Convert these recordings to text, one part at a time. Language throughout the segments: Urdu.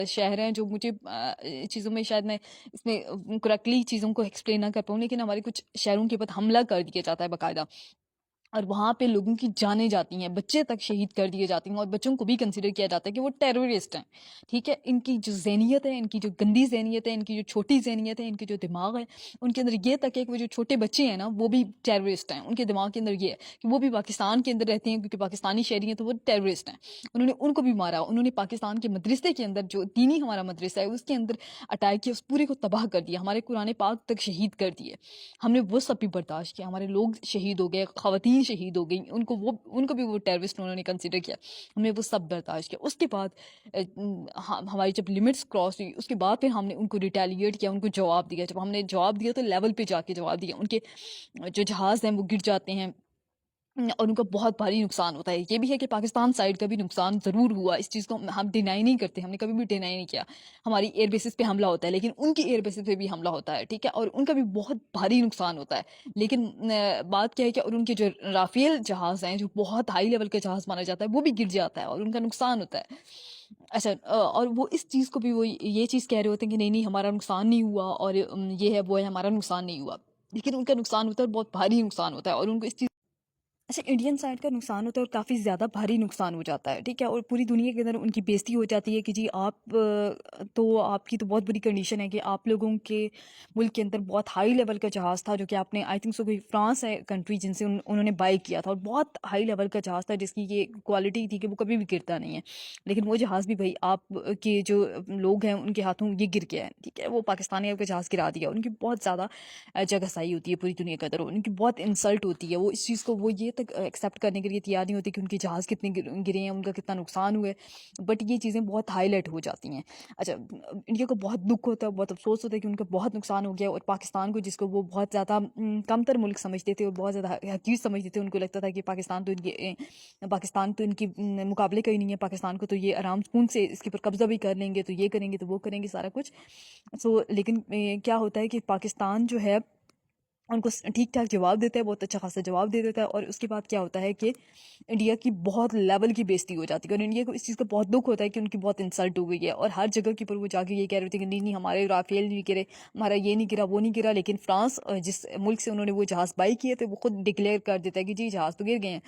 شہر ہیں جو مجھے چیزوں میں شاید میں اس میں کریکٹلی چیزوں کو ایکسپلین نہ کر پاؤں، لیکن ہمارے کچھ شہروں کے اوپر حملہ کر دیا جاتا ہے باقاعدہ، اور وہاں پہ لوگوں کی جانیں جاتی ہیں، بچے تک شہید کر دیے جاتے ہیں، اور بچوں کو بھی کنسیڈر کیا جاتا ہے کہ وہ ٹیررسٹ ہیں. ٹھیک ہے، ان کی جو ذہنیت ہے، ان کی جو گندی ذہنیت ہے، ان کی جو چھوٹی ذہنیت ہے، ان کے جو دماغ ہے، ان کے اندر یہ تک ہے کہ وہ جو چھوٹے بچے ہیں نا وہ بھی ٹیررسٹ ہیں. ان کے دماغ کے اندر یہ ہے کہ وہ بھی پاکستان کے اندر رہتے ہیں کیونکہ پاکستانی شہری ہیں تو وہ ٹیررسٹ ہیں. انہوں نے ان کو بھی مارا، انہوں نے پاکستان کے مدرسے کے اندر جو دینی ہمارا مدرسہ ہے اس کے اندر اٹیک کیا، اس پورے کو تباہ کر دیا، ہمارے قرآن پاک تک شہید کر دیے. ہم نے وہ سب بھی برداشت کیا، ہمارے لوگ شہید ہو گئے، خواتین شہید ہو گئیں، ان کو بھی وہ ٹیررسٹ انہوں نے کنسیڈر کیا، ہم نے وہ سب برداشت کیا. اس کے بعد ہماری جب لمٹس کراس ہوئی اس کے بعد پھر ہم نے ان کو ریٹیلیٹ کیا، ان کو جواب دیا. جب ہم نے جواب دیا تو لیول پہ جا کے جواب دیا، ان کے جو جہاز ہیں وہ گر جاتے ہیں اور ان کا بہت بھاری نقصان ہوتا ہے. یہ بھی ہے کہ پاکستان سائڈ کا بھی نقصان ضرور ہوا، اس چیز کو ہم ڈینائی نہیں کرتے، ہم نے کبھی بھی ڈینائی نہیں کیا. ہماری ایئر بیسز پہ حملہ ہوتا ہے لیکن ان کی ایئر بیسز پہ بھی حملہ ہوتا ہے، ٹھیک ہے، اور ان کا بھی بہت بھاری نقصان ہوتا ہے. لیکن بات کیا ہے کہ اور ان کے جو رافیل جہاز ہیں جو بہت ہائی لیول کا جہاز مانا جاتا ہے وہ بھی گر جاتا ہے اور ان کا نقصان ہوتا ہے. اچھا اور وہ اس چیز کو بھی وہ یہ چیز کہہ رہے ہوتے ہیں کہ نہیں ہمارا نقصان نہیں ہوا اور یہ ہے وہ ہے، ہمارا نقصان نہیں ہوا، لیکن ان کا نقصان ہوتا ہے اور بہت بھاری نقصان ہوتا ہے. اور ان کو اس چیز اچھا انڈین سائڈ کا نقصان ہوتا ہے اور کافی زیادہ بھاری نقصان ہو جاتا ہے، ٹھیک ہے، اور پوری دنیا کے اندر ان کی بےزتی ہو جاتی ہے کہ جی آپ کی تو بہت بری کنڈیشن ہے کہ آپ لوگوں کے ملک کے اندر بہت ہائی لیول کا جہاز تھا جو کہ آپ نے آئی تھنک سو کوئی فرانس ہے کنٹری جن سے انہوں نے بائی کیا تھا، اور بہت ہائی لیول کا جہاز تھا جس کی یہ کوالٹی تھی کہ وہ کبھی بھی گرتا نہیں ہے. لیکن وہ جہاز بھی بھائی آپ کے جو لوگ ہیں ان کے ہاتھوں یہ گر گیا ہے، ٹھیک ہے، وہ پاکستانی کا جہاز گرا دیا. ان کی بہت زیادہ جگہ سائی ہوتی ہے پوری دنیا کے اندر، ان کی بہت انسلٹ ہوتی ہے، وہ اس چیز کو وہ یہ تک ایکسیپٹ کرنے کے لیے تیار نہیں ہوتی کہ ان کے جہاز کتنے گرے ہیں، ان کا کتنا نقصان ہوا ہے، بٹ یہ چیزیں بہت ہائی لائٹ ہو جاتی ہیں. اچھا انڈیا کو بہت دکھ ہوتا ہے، بہت افسوس ہوتا ہے کہ ان کا بہت نقصان ہو گیا، اور پاکستان کو جس کو وہ بہت زیادہ کم تر ملک سمجھتے تھے اور بہت زیادہ حقیر سمجھتے تھے، ان کو لگتا تھا کہ پاکستان تو ان کی مقابلے کا ہی نہیں ہے، پاکستان کو تو یہ آرام سکون سے اس کے اوپر قبضہ بھی کر لیں گے، تو یہ کریں گے تو وہ کریں گے سارا کچھ. لیکن کیا ہوتا ہے کہ پاکستان جو ہے ان کو ٹھیک ٹھاک جواب دیتا ہے، بہت اچھا خاصا جواب دے دیتا ہے، اور اس کے بعد کیا ہوتا ہے کہ انڈیا کی بہت لیول کی بےزتی ہو جاتی ہے، اور انڈیا کو اس چیز کا بہت دکھ ہوتا ہے کہ ان کی بہت انسلٹ ہو گئی ہے. اور ہر جگہ کے اوپر وہ جا کے یہ کہہ رہے تھے کہ نہیں ہمارے رافیل نہیں گرے، ہمارا یہ نہیں گرا وہ نہیں گرا. لیکن فرانس جس ملک سے انہوں نے وہ جہاز بائی کیے تھے وہ خود ڈکلیئر کر دیتا ہے کہ جی جہاز تو گر گئے ہیں.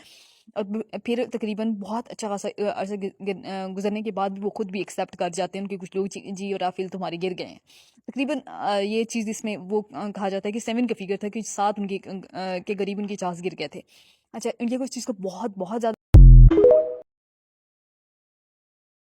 اور پھر تقریباً بہت اچھا خاصا عرصہ گزرنے کے بعد وہ خود بھی ایکسیپٹ کر جاتے ہیں ان کے کچھ لوگ، جی اور رافیل تمہارے گر گئے ہیں. تقریباً یہ چیز اس میں وہ کہا جاتا ہے کہ 7 کا فگر تھا کہ 7 ان کے قریب ان کے جہاز گر گئے تھے. اچھا انڈیا کو اس چیز کو بہت بہت زیادہ